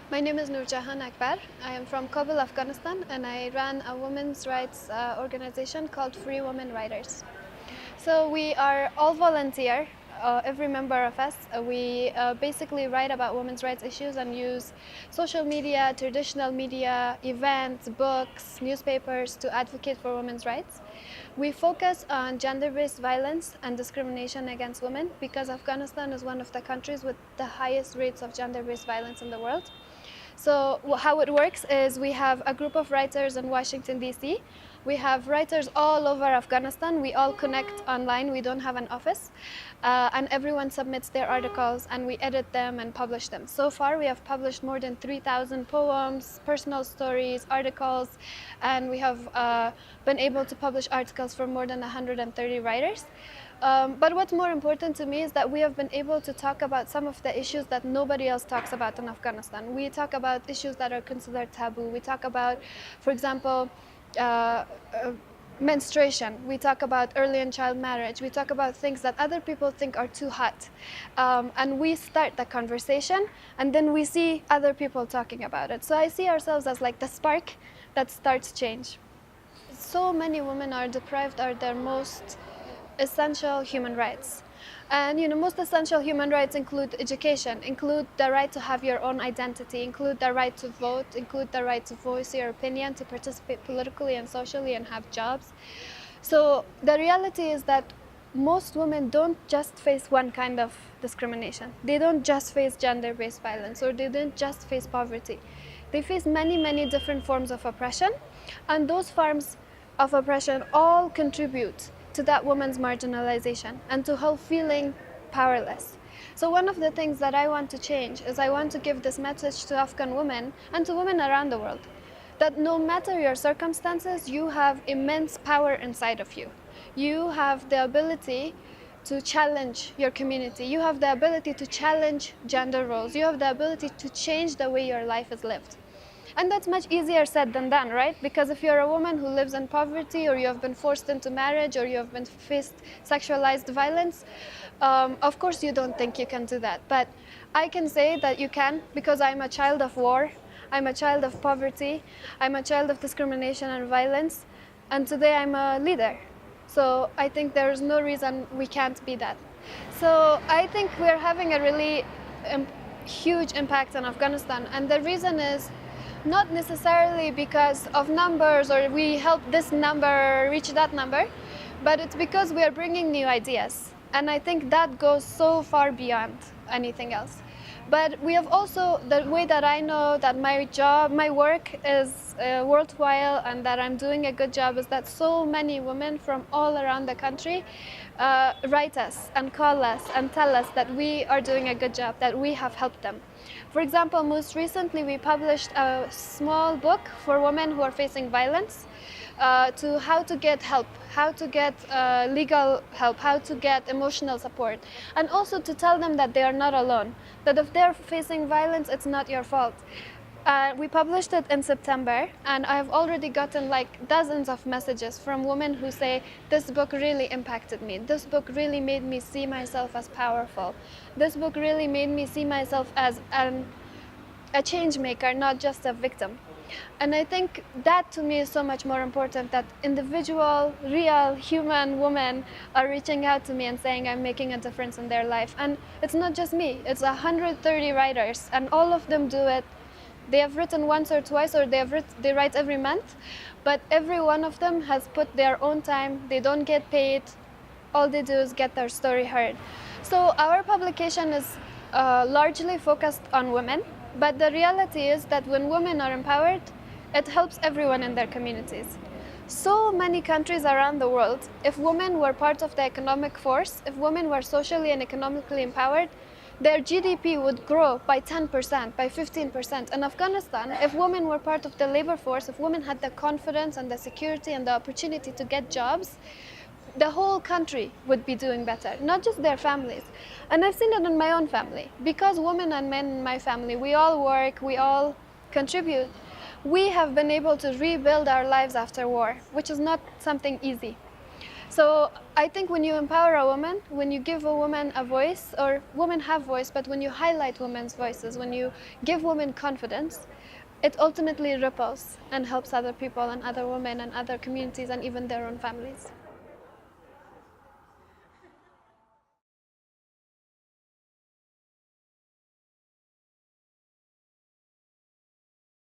My name is Nurjahan Akbar. I am from Kabul, Afghanistan, and I run a women's rights organization called Free Women Writers. So we are all volunteer, every member of us. We basically write about women's rights issues and use social media, traditional media, events, books, newspapers to advocate for women's rights. We focus on gender-based violence and discrimination against women because Afghanistan is one of the countries with the highest rates of gender-based violence in the world. So how it works is we have a group of writers in Washington, D.C. We have writers all over Afghanistan. We all connect online. We don't have an office. And everyone submits their articles, and we edit them and publish them. So far, we have published more than 3,000 poems, personal stories, articles, and we have been able to publish articles from more than 130 writers. But what's more important to me is that we have been able to talk about some of the issues that nobody else talks about in Afghanistan. We talk about issues that are considered taboo. We talk about, for example, menstruation. We talk about early and child marriage. We talk about things that other people think are too hot. And we start the conversation, and then we see other people talking about it. So I see ourselves as like the spark that starts change. So many women are deprived of their most essential human rights. And most essential human rights include education, include the right to have your own identity, include the right to vote, include the right to voice your opinion, to participate politically and socially and have jobs. So the reality is that most women don't just face one kind of discrimination. They don't just face gender-based violence, or they don't just face poverty. They face many, many different forms of oppression, and those forms of oppression all contribute to that woman's marginalization and to her feeling powerless. So one of the things that I want to change is I want to give this message to Afghan women and to women around the world, that no matter your circumstances, you have immense power inside of you. You have the ability to challenge your community. You have the ability to challenge gender roles. You have the ability to change the way your life is lived. And that's much easier said than done, right? Because if you're a woman who lives in poverty, or you have been forced into marriage, or you have been faced sexualized violence, of course you don't think you can do that. But I can say that you can, because I'm a child of war, I'm a child of poverty, I'm a child of discrimination and violence, and today I'm a leader. So I think there's no reason we can't be that. So I think we're having a really huge impact on Afghanistan, and the reason is not necessarily because of numbers or we help this number reach that number, but it's because we are bringing new ideas. And I think that goes so far beyond anything else. But we have also, the way that I know that my work is worthwhile and that I'm doing a good job, is that so many women from all around the country write us and call us and tell us that we are doing a good job, that we have helped them. For example, most recently we published a small book for women who are facing violence, to how to get help, how to get legal help, how to get emotional support, and also to tell them that they are not alone, that if they're facing violence, it's not your fault. We published it in September, and I've already gotten like dozens of messages from women who say, this book really impacted me. This book really made me see myself as powerful. This book really made me see myself as a change maker, not just a victim. And I think that to me is so much more important, that individual, real, human women are reaching out to me and saying I'm making a difference in their life. And it's not just me, it's 130 writers, and all of them do it. They have written once or twice, or they write every month, but every one of them has put their own time. They don't get paid. All they do is get their story heard. So our publication is largely focused on women, but the reality is that when women are empowered, it helps everyone in their communities. So many countries around the world, if women were part of the economic force, if women were socially and economically empowered, their GDP would grow by 10%, by 15%. In Afghanistan, if women were part of the labor force, if women had the confidence and the security and the opportunity to get jobs, the whole country would be doing better, not just their families. And I've seen it in my own family. Because women and men in my family, we all work, we all contribute, we have been able to rebuild our lives after war, which is not something easy. So I think when you empower a woman, when you give a woman a voice, or women have voice, but when you highlight women's voices, when you give women confidence, it ultimately ripples and helps other people and other women and other communities and even their own families.